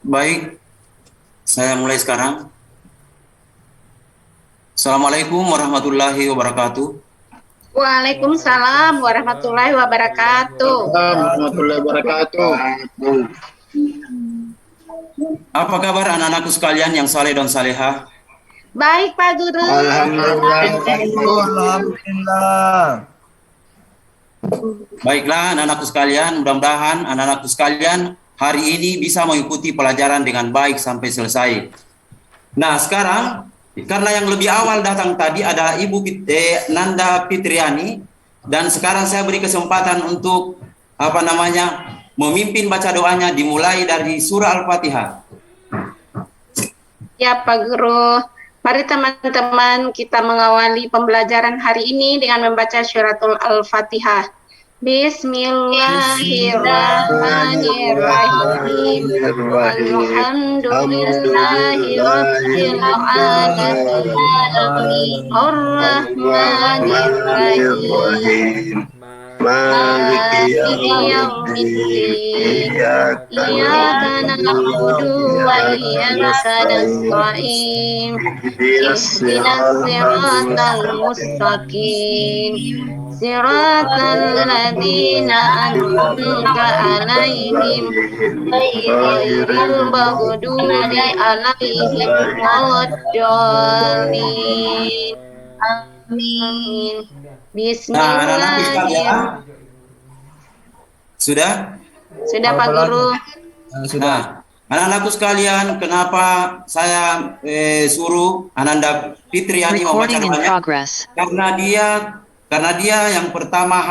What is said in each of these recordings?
Baik, saya mulai sekarang. Assalamualaikum warahmatullahi wabarakatuh. Waalaikumsalam warahmatullahi wabarakatuh. Warahmatullahi wabarakatuh. Apa kabar anak-anakku sekalian yang saleh dan salehah? Baik Pak Guru. Alhamdulillah. Baiklah anak-anakku sekalian, mudah-mudahan anak-anakku sekalian hari ini bisa mengikuti pelajaran dengan baik sampai selesai. Nah sekarang, karena yang lebih awal datang tadi ada Ibu Nanda Fitriani, dan sekarang saya beri kesempatan untuk memimpin baca doanya dimulai dari surah Al-Fatihah. Ya Pak Guru. Mari teman-teman kita mengawali pembelajaran hari ini dengan membaca suratul Al-Fatihah. Bismillahirrahmanirrahim. Alhamdulillahi rabbil alamin. Ar-Rahmanir-Rahim. Maliki yaumiddin. Iyyaka na'budu wa iyyaka nasta'in. Ihdinas siratal mustaqim. Siratal ladzina an'amta 'alaihim ghairil maghdubi 'alaihim waladdallin. Amin. Bismillahirrahmanirrahim. Sudah? Sudah Pak Guru. Sudah. Anak-anakku sekalian, kenapa saya suruh Ananda Fitriani membaca doanya? Karena dia yang pertama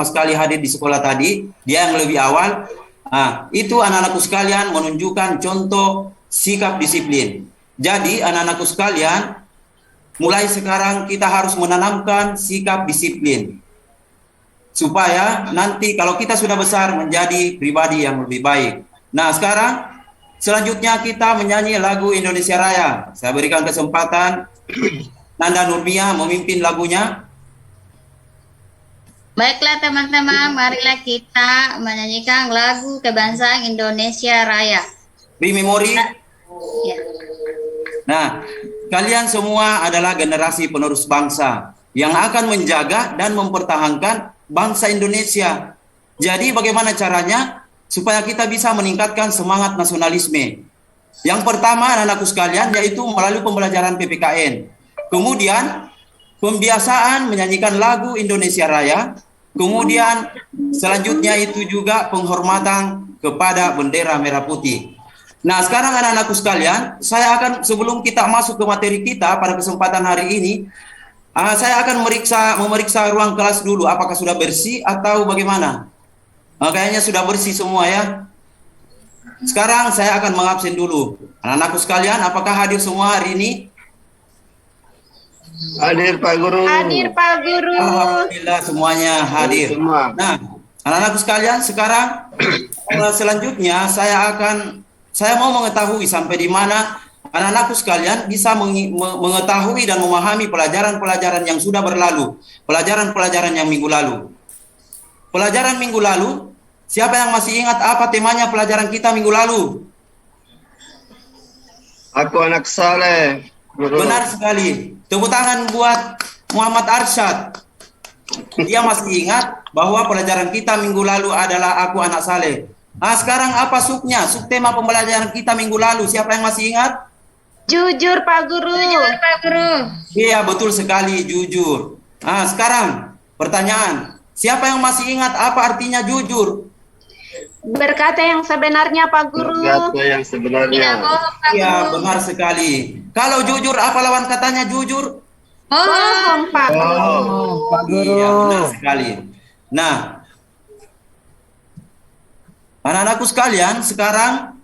sekali hadir di sekolah tadi, dia yang lebih awal. Itu anak-anakku sekalian menunjukkan contoh sikap disiplin. Jadi anak-anakku sekalian, mulai sekarang kita harus menanamkan sikap disiplin. Supaya nanti kalau kita sudah besar menjadi pribadi yang lebih baik. Nah sekarang selanjutnya kita menyanyi lagu Indonesia Raya. Saya berikan kesempatan Nanda Nurmia memimpin lagunya. Baiklah teman-teman, marilah kita menyanyikan lagu kebangsaan Indonesia Raya. Beri memori. Ya. Nah, kalian semua adalah generasi penerus bangsa yang akan menjaga dan mempertahankan bangsa Indonesia. Jadi bagaimana caranya supaya kita bisa meningkatkan semangat nasionalisme? Yang pertama anak-anakku sekalian yaitu melalui pembelajaran PPKN. Kemudian pembiasaan menyanyikan lagu Indonesia Raya. Kemudian selanjutnya itu juga penghormatan kepada bendera merah putih. Nah sekarang anak-anakku sekalian, saya akan sebelum kita masuk ke materi kita pada kesempatan hari ini, saya akan memeriksa ruang kelas dulu apakah sudah bersih atau bagaimana. Kayaknya sudah bersih semua ya. Sekarang saya akan mengabsen dulu. Anak-anakku sekalian, apakah hadir semua hari ini? Hadir Pak Guru. Hadir Pak Guru. Alhamdulillah semuanya hadir. Nah, anak-anakku sekalian, sekarang selanjutnya saya mau mengetahui sampai di mana anak-anakku sekalian bisa mengetahui dan memahami pelajaran-pelajaran yang sudah berlalu, pelajaran-pelajaran yang minggu lalu. Pelajaran minggu lalu, siapa yang masih ingat apa temanya pelajaran kita minggu lalu? Aku anak saleh. Guru. Benar sekali. Tepuk tangan buat Muhammad Arsyad. Dia masih ingat bahwa pelajaran kita minggu lalu adalah aku anak saleh. Sekarang apa subnya? Sub tema pembelajaran kita minggu lalu. Siapa yang masih ingat? Jujur Pak Guru. Jujur Pak Guru. Iya, betul sekali, jujur. Sekarang pertanyaan. Siapa yang masih ingat apa artinya jujur? Berkata yang sebenarnya Pak Guru. Berkata yang sebenarnya. Iya, benar sekali. Kalau jujur apa lawan katanya jujur? Bohong Pak Guru. Pak Guru. Iya, benar sekali. Nah, anak-anakku sekalian, sekarang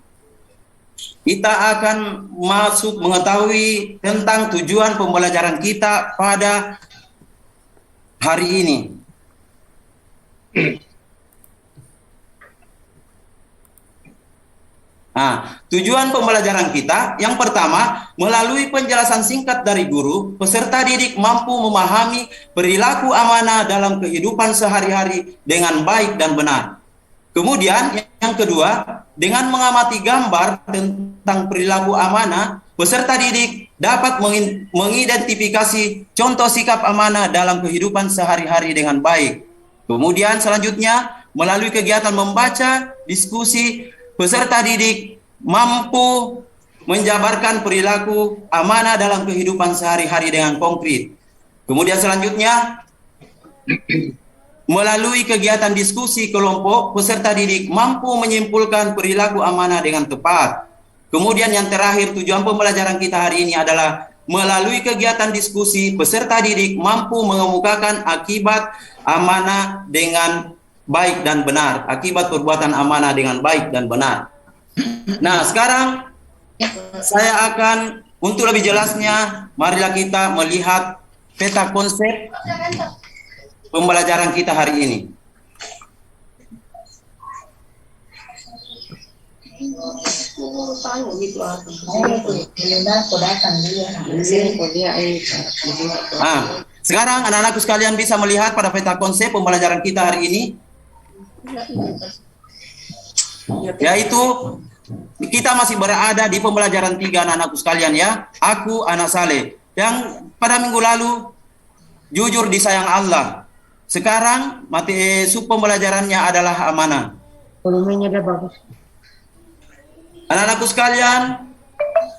kita akan masuk mengetahui tentang tujuan pembelajaran kita pada hari ini. Tujuan pembelajaran kita yang pertama, melalui penjelasan singkat dari guru, peserta didik mampu memahami perilaku amanah dalam kehidupan sehari-hari dengan baik dan benar. Kemudian yang kedua, dengan mengamati gambar tentang perilaku amanah, peserta didik dapat mengidentifikasi contoh sikap amanah dalam kehidupan sehari-hari dengan baik. Kemudian selanjutnya, melalui kegiatan membaca, diskusi, peserta didik mampu menjabarkan perilaku amanah dalam kehidupan sehari-hari dengan konkret. Kemudian selanjutnya, melalui kegiatan diskusi kelompok, peserta didik mampu menyimpulkan perilaku amanah dengan tepat. Kemudian yang terakhir, tujuan pembelajaran kita hari ini adalah melalui kegiatan diskusi, peserta didik mampu mengemukakan akibat amanah dengan baik dan benar. Akibat perbuatan amanah dengan baik dan benar. Nah, sekarang saya akan, untuk lebih jelasnya, marilah kita melihat peta konsep pembelajaran kita hari ini. Sekarang anak-anakku sekalian bisa melihat pada peta konsep pembelajaran kita hari ini, yaitu kita masih berada di pembelajaran 3 anak-anakku sekalian ya. Aku anak Saleh yang pada minggu lalu jujur disayang Allah. Sekarang materi sub pembelajarannya adalah amanah. Volumenya udah bagus. Anak-anakku sekalian,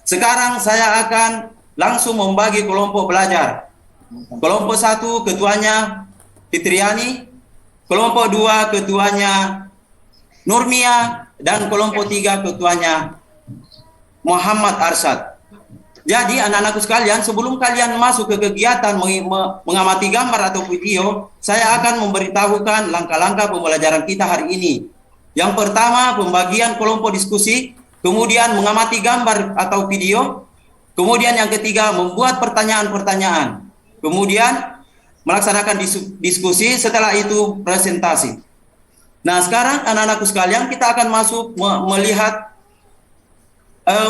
sekarang saya akan langsung membagi kelompok belajar. Kelompok 1 ketuanya Fitriani, kelompok 2 ketuanya Nurmia, dan kelompok 3 ketuanya Muhammad Arsyad. Jadi anak-anakku sekalian, sebelum kalian masuk ke kegiatan mengamati gambar atau video, saya akan memberitahukan langkah-langkah pembelajaran kita hari ini. Yang pertama, pembagian kelompok diskusi, kemudian mengamati gambar atau video, kemudian yang ketiga, membuat pertanyaan-pertanyaan, kemudian melaksanakan diskusi, setelah itu presentasi. Nah, sekarang anak-anakku sekalian, kita akan masuk melihat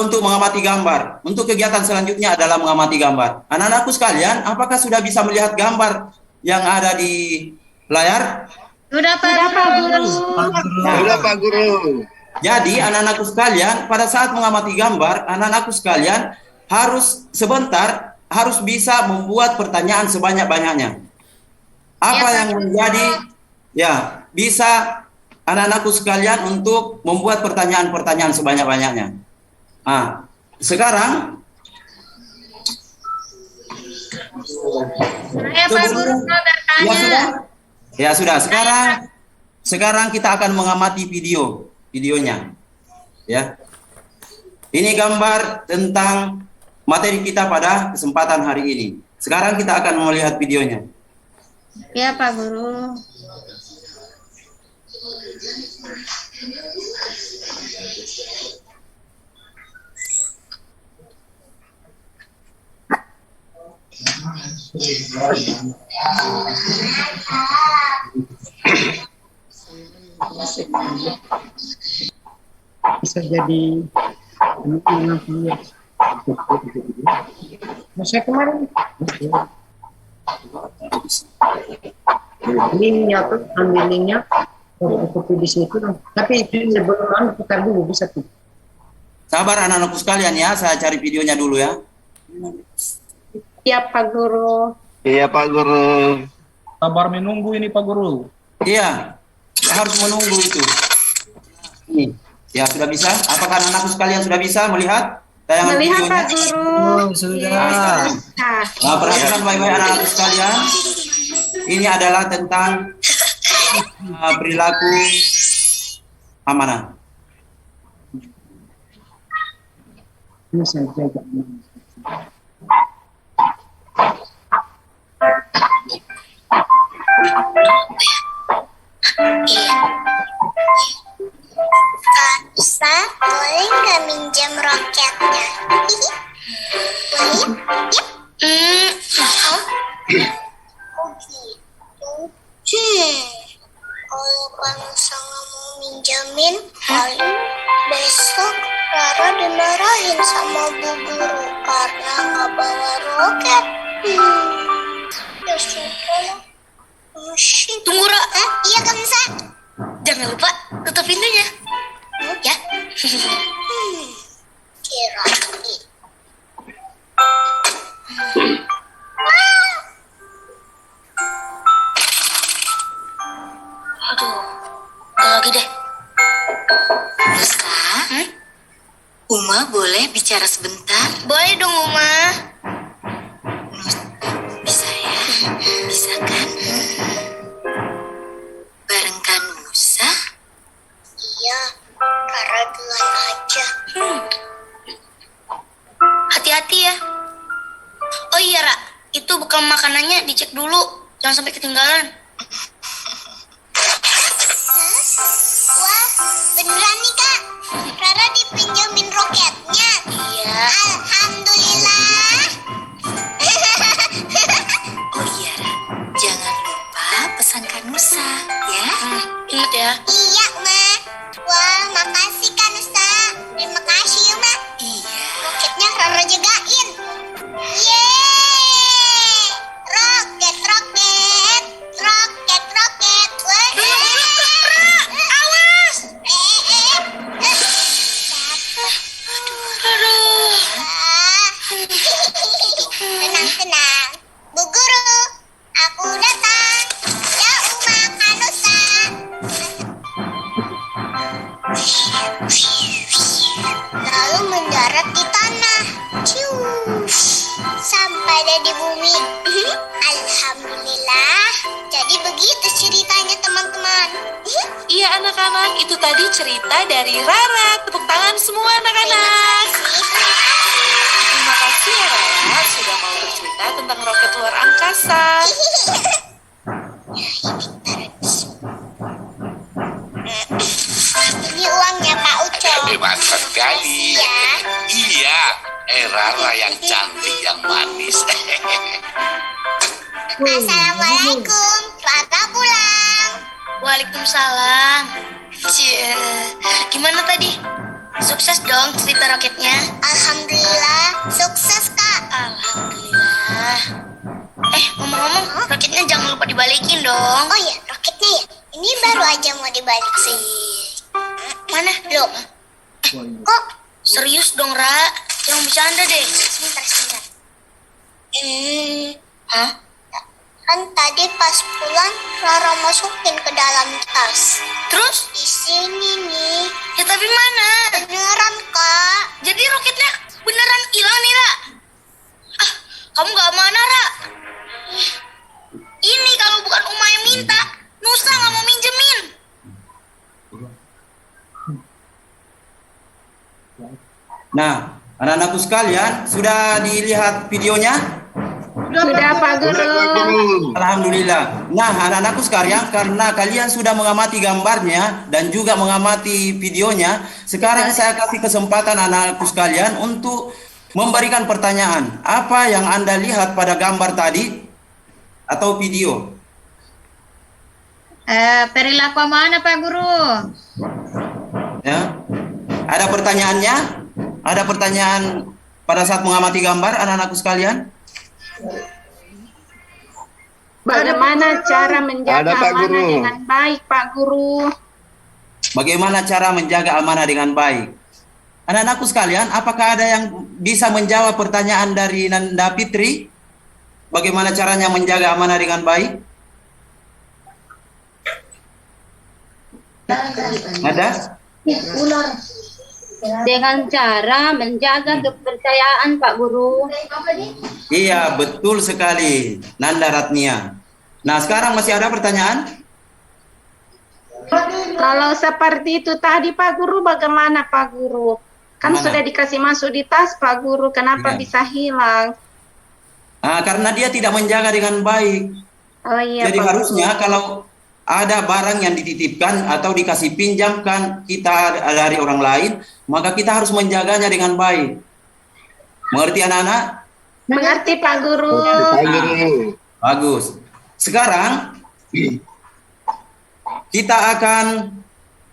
untuk mengamati gambar. Untuk kegiatan selanjutnya adalah mengamati gambar. Anak-anakku sekalian, apakah sudah bisa melihat gambar yang ada di layar? Sudah Pak Guru. Sudah Pak Guru. Jadi anak-anakku sekalian, pada saat mengamati gambar, anak-anakku sekalian harus sebentar, harus bisa membuat pertanyaan sebanyak-banyaknya. Apa Ya, yang menjadi, ya, bisa anak-anakku sekalian untuk membuat pertanyaan-pertanyaan sebanyak-banyaknya. Nah, sekarang Saya Pak Guru mau bertanya. Ya sudah. Sekarang kita akan mengamati videonya. Ya. Ini gambar tentang materi kita pada kesempatan hari ini. Sekarang kita akan melihat videonya. Ya Pak Guru. Bisa jadi masa kemarin linknya tuh, ambil linknya, foto di situ dong. Tapi itu sebelum putar dulu bisa tuh. Sabar anak-anakku sekalian ya, saya cari videonya dulu ya. Ya Pak Guru. Iya Pak Guru. Sabar menunggu ini Pak Guru. Iya, harus menunggu itu. Ini, ya sudah bisa. Apakah anak-anakku sekalian sudah bisa melihat tayangan Melihat videonya? Pak Guru. Sudah. Nah, perhatikan baik-baik anak-anakku sekalian. Ini adalah tentang perilaku amanah. Ini saya jaga. Kansa, boleh nggak minjam roketnya? Boleh? Yep. Mau? Oh gitu. Kalau Kansa nggak mau minjamin, paling besok Rara dimarahin sama Bu Guru karena nggak bawa roket. Ya sudah lah. Oh shit. Tunggu Ra. Iya Kansa. Jangan lupa tutup pintunya. Ya. Kira. Aduh, nggak lagi deh. Nusa, Uma boleh bicara sebentar? Boleh dong, Uma. Bisa ya? Bisa kan? Bareng kan Nusa? Iya, Rara duluan aja. Hati-hati ya. Oh iya, Ra. Itu bekal makanannya dicek dulu. Jangan sampai ketinggalan. Wah, beneran nih, Kak. Rara dipinjamin roketnya. Iya. Alhamdulillah. Oh iya, Ra. Jangan lupa pesankan Nusa, ya? Ingat ya. Iya, Ma. Wah, makasih Kak Nusa. Terima kasih ya, Ma. Iya. Roketnya Rara jagain. Yeay! Roket, roket. Roket, roket. Awas! Aduh. Tenang, tenang. Bu Guru, aku datang. Ya, Uma Kanusa. Lalu mendarat di tanah. Ciu. Sampai deh di bumi. Alhamdulillah. Jadi begitu ceritanya, teman-teman. Iya anak-anak, itu tadi cerita dari Rara. Tepuk tangan semua anak-anak. Terima kasih ya Rara, sudah mau bercerita tentang roket luar angkasa. Ini uangnya Pak Uco. Hebat sekali. Ya. Iya, Rara yang cantik, yang manis. Assalamualaikum. Rara pulang. Waalaikumsalam. Cie, gimana tadi? Sukses dong cerita roketnya. Alhamdulillah, sukses Kak. Alhamdulillah. Ngomong-ngomong, roketnya jangan lupa dibalikin dong. Oh iya, roketnya ya. Ini baru aja mau dibalik sih. Mana? Loh. Kok serius dong, Ra? Jangan bercanda deh. Sebentar. Hah? Kan tadi pas pulang Rara masukin ke dalam tas. Terus? Di sini nih. Ya tapi mana? Beneran Kak. Jadi roketnya beneran hilang nih Ra? Kamu gak mana Ra? Ini kalau bukan Uma yang minta, Nusa gak mau minjemin. Nah, anak-anakku sekalian, sudah dilihat videonya? Sudah Pak Guru. Alhamdulillah. Nah, anak-anakku sekalian, karena kalian sudah mengamati gambarnya dan juga mengamati videonya, sekarang saya kasih kesempatan anak-anakku sekalian untuk memberikan pertanyaan. Apa yang Anda lihat pada gambar tadi atau video? Perilaku mana Pak Guru? Ya. Ada pertanyaannya? Ada pertanyaan pada saat mengamati gambar anak-anakku sekalian? Bagaimana cara menjaga Ada, Pak amanah Guru. dengan baik, Pak Guru? Bagaimana cara menjaga amanah dengan baik? Anak-anakku sekalian, apakah ada yang bisa menjawab pertanyaan dari Nanda Fitri? Bagaimana caranya menjaga amanah dengan baik? Ada? Dengan cara menjaga kepercayaan, Pak Guru. Iya, betul sekali, Nanda Ratnia. Nah, sekarang masih ada pertanyaan? Kalau seperti itu tadi, Pak Guru, bagaimana, Pak Guru? Kan Mana? sudah dikasih masuk di tas, Pak Guru. Kenapa Iya. bisa hilang? Karena dia tidak menjaga dengan baik. Oh iya, Jadi Pak harusnya kalau ada barang yang dititipkan atau dikasih pinjamkan kita dari orang lain, maka kita harus menjaganya dengan baik. Mengerti anak-anak? Mengerti, Pak Guru. Pak Guru. Bagus. Sekarang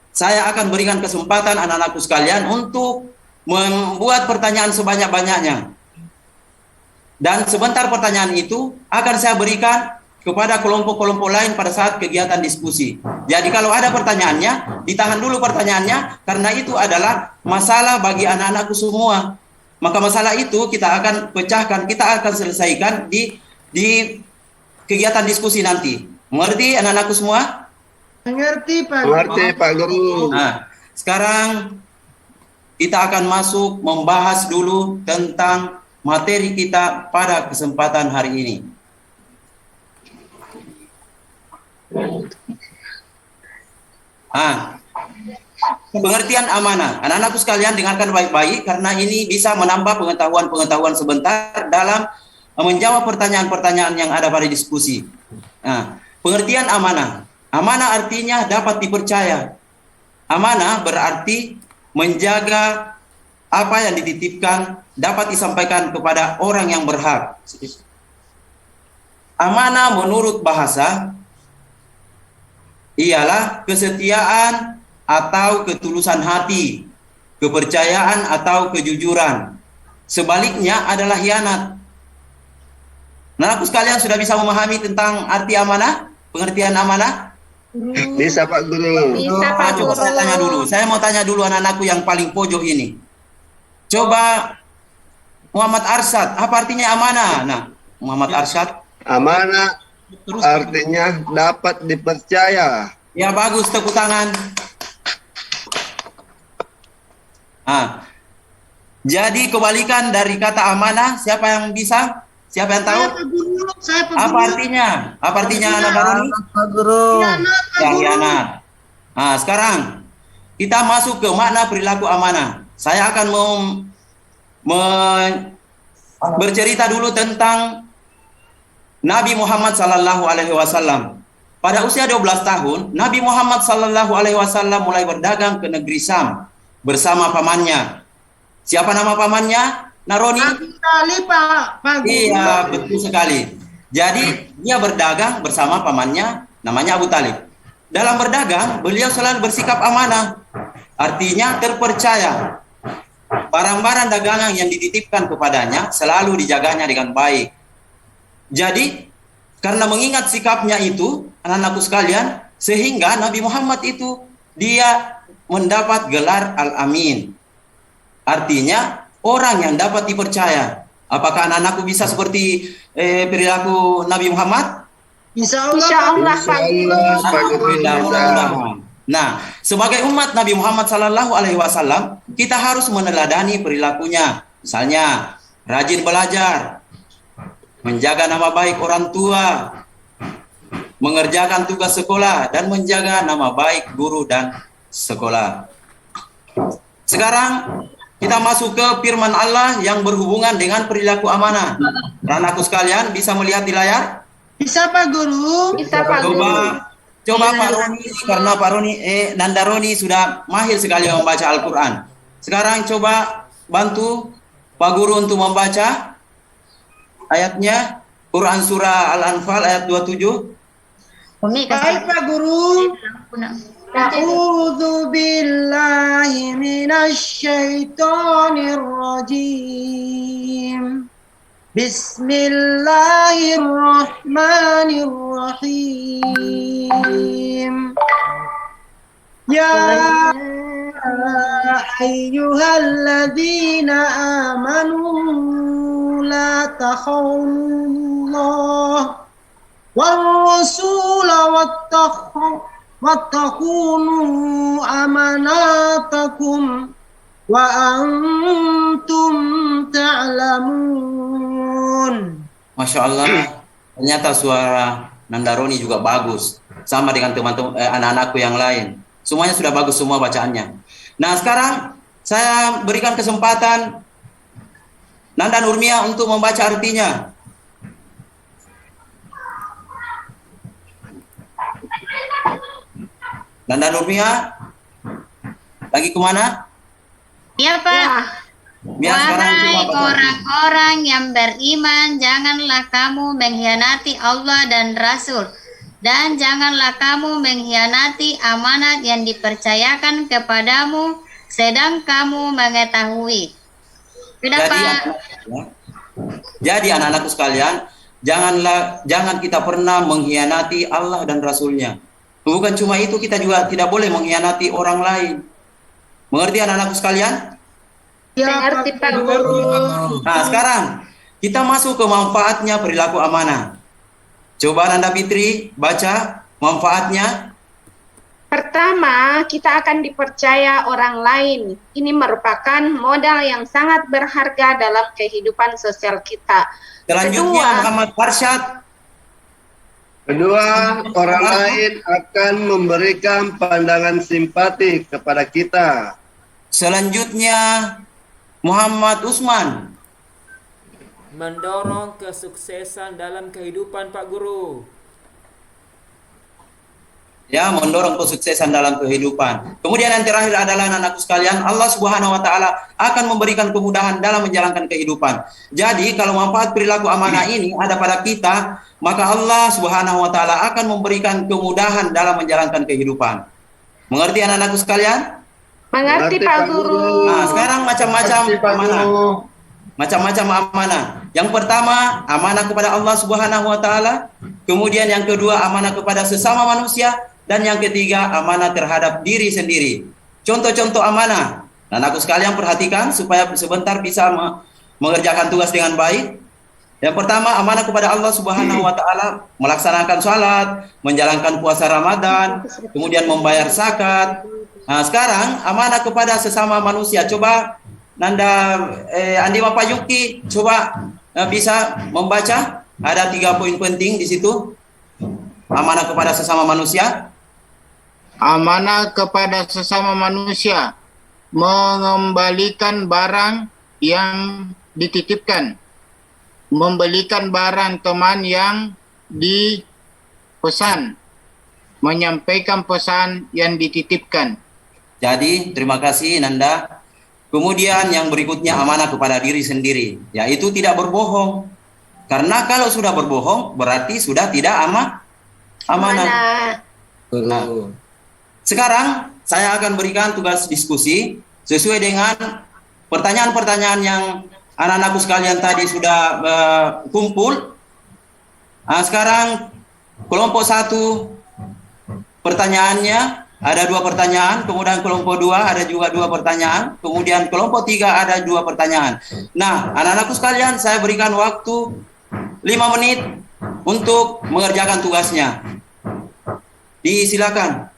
saya akan berikan kesempatan anak-anakku sekalian untuk membuat pertanyaan sebanyak-banyaknya. Dan sebentar pertanyaan itu akan saya berikan kepada kelompok-kelompok lain pada saat kegiatan diskusi. Jadi kalau ada pertanyaannya, ditahan dulu pertanyaannya, karena itu adalah masalah bagi anak-anakku semua. Maka masalah itu kita akan pecahkan, kita akan selesaikan di kegiatan diskusi nanti. Mengerti anak-anakku semua? Mengerti Pak Guru. Mengerti Pak Guru. Nah, sekarang kita akan masuk membahas dulu tentang materi kita pada kesempatan hari ini. Pengertian amanah. Anak-anakku sekalian dengarkan baik-baik karena ini bisa menambah pengetahuan-pengetahuan sebentar dalam menjawab pertanyaan-pertanyaan yang ada pada diskusi. Nah, pengertian amanah. Amanah artinya dapat dipercaya. Amanah berarti menjaga apa yang dititipkan dapat disampaikan kepada orang yang berhak. Amanah menurut bahasa ialah kesetiaan atau ketulusan hati, kepercayaan atau kejujuran. Sebaliknya adalah hianat. Nah, aku sekalian sudah bisa memahami tentang arti amanah, pengertian amanah? Bisa Pak Guru. Bisa Pak Coba Guru. saya tanya dulu. Saya mau tanya dulu anak-anakku yang paling pojok ini. Coba Muhammad Arsyad, apa artinya amanah? Nah, Muhammad Arsyad. Amanah artinya dapat dipercaya. Ya bagus, tepuk tangan. Jadi kebalikan dari kata amanah, siapa yang bisa? Siapa yang tahu? Apa artinya? Apa artinya anak Daroni? Pak Guru. Ya, hianat. Nah, sekarang kita masuk ke makna perilaku amanah. Saya akan bercerita dulu tentang Nabi Muhammad sallallahu alaihi wasallam. Pada usia 12 tahun, Nabi Muhammad sallallahu alaihi wasallam mulai berdagang ke negeri Syam bersama pamannya. Siapa nama pamannya? Naroni? Pak Guru. Iya, betul sekali. Jadi, dia berdagang bersama pamannya, namanya Abu Talib. Dalam berdagang, beliau selalu bersikap amanah. Artinya terpercaya. Barang-barang dagangan yang dititipkan kepadanya selalu dijaganya dengan baik. Jadi, karena mengingat sikapnya itu, anak-anakku sekalian, sehingga Nabi Muhammad itu, dia mendapat gelar Al-Amin. Artinya, orang yang dapat dipercaya. Apakah anak-anakku bisa seperti perilaku Nabi Muhammad? Insya Insya Allah. Allah Pak Guru. Mudah-mudahan. Nah, sebagai umat Nabi Muhammad sallallahu alaihi wasallam, kita harus meneladani perilakunya. Misalnya, rajin belajar, menjaga nama baik orang tua, mengerjakan tugas sekolah, dan menjaga nama baik guru dan sekolah. Sekarang kita masuk ke firman Allah yang berhubungan dengan perilaku amanah. Anakku sekalian bisa melihat di layar? Bisa Pak Guru. Bisa Pak Guru. Coba Pak Roni, karena Pak Roni, Nanda Roni sudah mahir sekali membaca Al-Quran. Sekarang coba bantu Pak Guru untuk membaca ayatnya, Quran Surah Al-Anfal ayat 27. Baik Pak Guru. A'udzu billahi minasy syaithanir rajim. Bismillahirrahmanirrahim. Ya ayyuhalladzina amanu la takhunullah wal rasula wattaqunu amanatakum wa antum ta'lamun. Masya Allah, ternyata suara Nandaroni juga bagus, sama dengan teman-teman anak-anakku yang lain. Semuanya sudah bagus semua bacaannya. Nah, sekarang saya berikan kesempatan Nanda Nurmia untuk membaca artinya. Nanda Nurmia, lagi kemana? Iya Pak. Ya, sekarang Wahai coba baca. orang-orang yang beriman, janganlah kamu mengkhianati Allah dan Rasul. Dan janganlah kamu mengkhianati amanat yang dipercayakan kepadamu, sedang kamu mengetahui. Sudah Pak. Jadi anak-anakku sekalian, jangan kita pernah mengkhianati Allah dan Rasulnya. Bukan cuma itu, kita juga tidak boleh mengkhianati orang lain. Mengerti anak-anakku sekalian? Mengerti Pak Guru. Nah, sekarang kita masuk ke manfaatnya perilaku amanah. Coba Nanda Fitri baca manfaatnya. Pertama, kita akan dipercaya orang lain. Ini merupakan modal yang sangat berharga dalam kehidupan sosial kita. Selanjutnya Muhammad Farshad. Kedua, orang lain akan memberikan pandangan simpati kepada kita. Selanjutnya Muhammad Usman. Mendorong kesuksesan dalam kehidupan Pak Guru. Ya, mendorong kesuksesan dalam kehidupan. Kemudian yang terakhir adalah anak-anakku sekalian, Allah Subhanahu wa taala akan memberikan kemudahan dalam menjalankan kehidupan. Jadi, kalau manfaat perilaku amanah ini ada pada kita, maka Allah Subhanahu wa taala akan memberikan kemudahan dalam menjalankan kehidupan. Mengerti anak-anakku sekalian? Mengerti Pak Guru. Nah, sekarang macam-macam amanah. Macam-macam amanah. Yang pertama, amanah kepada Allah Subhanahu wa taala. Kemudian yang kedua, amanah kepada sesama manusia. Dan yang ketiga, amanah terhadap diri sendiri. Contoh-contoh amanah. Dan aku sekalian perhatikan supaya sebentar bisa mengerjakan tugas dengan baik. Yang pertama, amanah kepada Allah Subhanahu wa taala, melaksanakan salat, menjalankan puasa Ramadan, kemudian membayar zakat. Nah, sekarang amanah kepada sesama manusia. Coba Nanda Andi Bapak Yuki coba bisa membaca, ada 3 poin penting di situ. Amanah kepada sesama manusia. Amanah kepada sesama manusia, mengembalikan barang yang dititipkan, membelikan barang teman yang dipesan, menyampaikan pesan yang dititipkan. Jadi, terima kasih Nanda. Kemudian yang berikutnya amanah kepada diri sendiri, yaitu tidak berbohong. Karena kalau sudah berbohong, berarti sudah tidak amanah. Nah, sekarang saya akan berikan tugas diskusi sesuai dengan pertanyaan-pertanyaan yang anak-anakku sekalian tadi sudah kumpul. Nah, sekarang kelompok 1 pertanyaannya ada 2 pertanyaan, kemudian kelompok 2 ada juga 2 pertanyaan, kemudian kelompok 3 ada 2 pertanyaan. Nah, anak-anakku sekalian, saya berikan waktu 5 menit untuk mengerjakan tugasnya. Disilakan.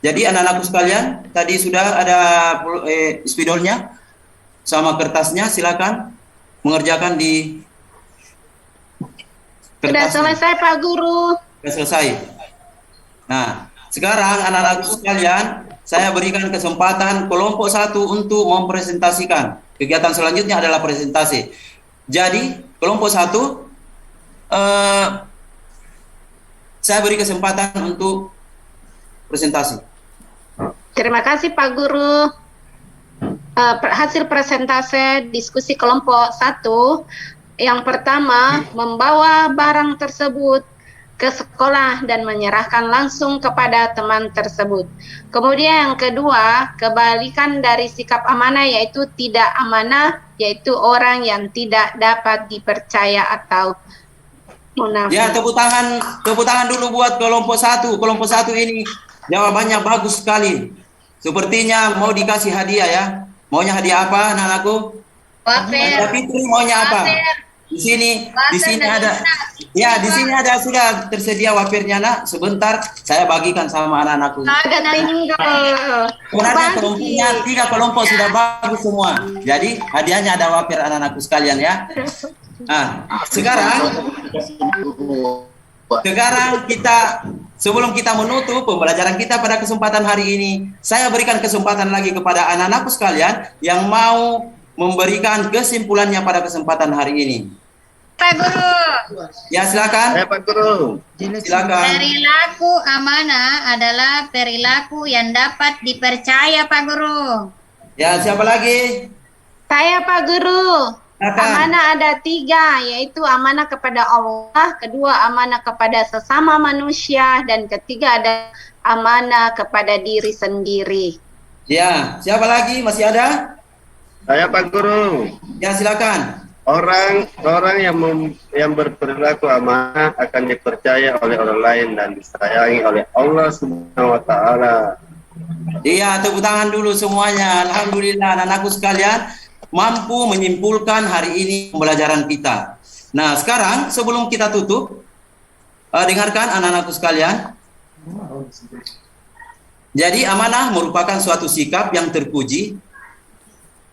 Jadi anak-anakku sekalian, tadi sudah ada spidolnya sama kertasnya, silakan mengerjakan di Sudah selesai Pak Guru. Sudah selesai. Nah, sekarang anak-anakku sekalian, saya berikan kesempatan kelompok 1 untuk mempresentasikan. Kegiatan selanjutnya adalah presentasi. Jadi, kelompok 1, saya beri kesempatan untuk presentasi. Terima kasih Pak Guru. Hasil presentasi diskusi kelompok 1. Yang pertama, membawa barang tersebut ke sekolah dan menyerahkan langsung kepada teman tersebut. Kemudian yang kedua, kebalikan dari sikap amanah yaitu tidak amanah, yaitu orang yang tidak dapat dipercaya atau munafik. Ya, tepuk tangan dulu buat kelompok 1. Kelompok 1 ini jawabannya bagus sekali. Sepertinya mau dikasih hadiah ya. Maunya hadiah apa anak-anakku? Wafer. Tapi itu maunya apa? Di sini ada. Ya, di sini ada sudah tersedia wafernya, Nak. Sebentar saya bagikan sama anak-anakku. Ada tinggal. Sebenarnya kelompoknya 3 kelompok sudah bagus semua. Jadi hadiahnya ada wafer anak-anakku sekalian ya. Nah, sekarang sebelum kita menutup pembelajaran kita pada kesempatan hari ini, saya berikan kesempatan lagi kepada anak-anakku sekalian yang mau memberikan kesimpulannya pada kesempatan hari ini. Pak Guru. Ya, silakan. Pak Guru. Silakan. Perilaku amanah adalah perilaku yang dapat dipercaya, Pak Guru. Ya, siapa lagi? Saya Pak Guru. Amanah ada 3, yaitu amanah kepada Allah, kedua amanah kepada sesama manusia, dan ketiga ada amanah kepada diri sendiri. Ya, siapa lagi? Masih ada? Saya Pak Guru. Ya, silakan. Orang yang berperilaku amanah akan dipercaya oleh orang lain dan disayangi oleh Allah Subhanahu wa taala. Iya, tepuk tangan dulu semuanya. Alhamdulillah, anak-anakku sekalian mampu menyimpulkan hari ini pembelajaran kita. Nah, sekarang sebelum kita tutup, dengarkan anak-anakku sekalian. Jadi amanah merupakan suatu sikap yang terpuji,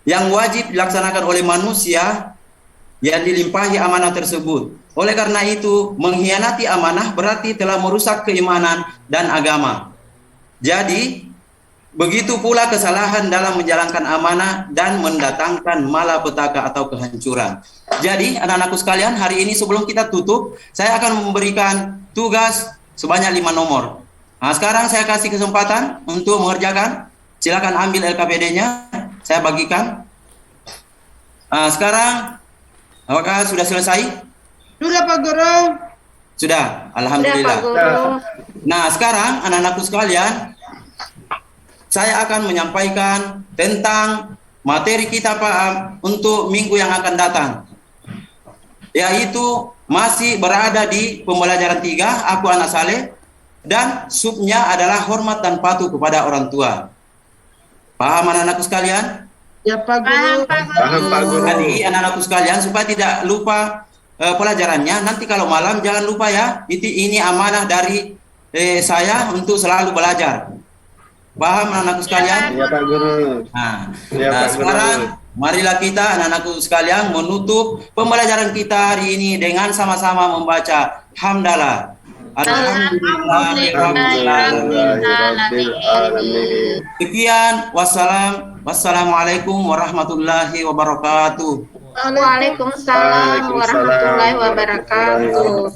yang wajib dilaksanakan oleh manusia yang dilimpahi amanah tersebut. Oleh karena itu, mengkhianati amanah berarti telah merusak keimanan dan agama. Jadi, begitu pula kesalahan dalam menjalankan amanah dan mendatangkan malapetaka atau kehancuran. Jadi, anak-anakku sekalian, hari ini sebelum kita tutup, saya akan memberikan tugas sebanyak 5 nomor. Nah, sekarang saya kasih kesempatan untuk mengerjakan. Silakan ambil LKPD-nya, saya bagikan. Sekarang, apakah sudah selesai? Sudah Pak Guru. Sudah, alhamdulillah. Sudah, Pak Guru. Nah, sekarang anak-anakku sekalian, saya akan menyampaikan tentang materi kita Pak untuk minggu yang akan datang. Yaitu masih berada di pembelajaran 3, aku anak saleh, dan subnya adalah hormat dan patuh kepada orang tua. Paham anak-anakku sekalian? Ya Pak Guru. Paham Pak Guru. Jadi anak-anakku sekalian supaya tidak lupa pelajarannya, nanti kalau malam jangan lupa ya, ini amanah dari saya untuk selalu belajar. Paham anak-anakku sekalian? Ya Pak Guru. Nah, Ya, Pak Guru. sekarang marilah kita anak-anakku sekalian menutup pembelajaran kita hari ini dengan sama-sama membaca hamdalah. Sekian, wassalamualaikum warahmatullahi wabarakatuh. Waalaikumsalam warahmatullahi wabarakatuh.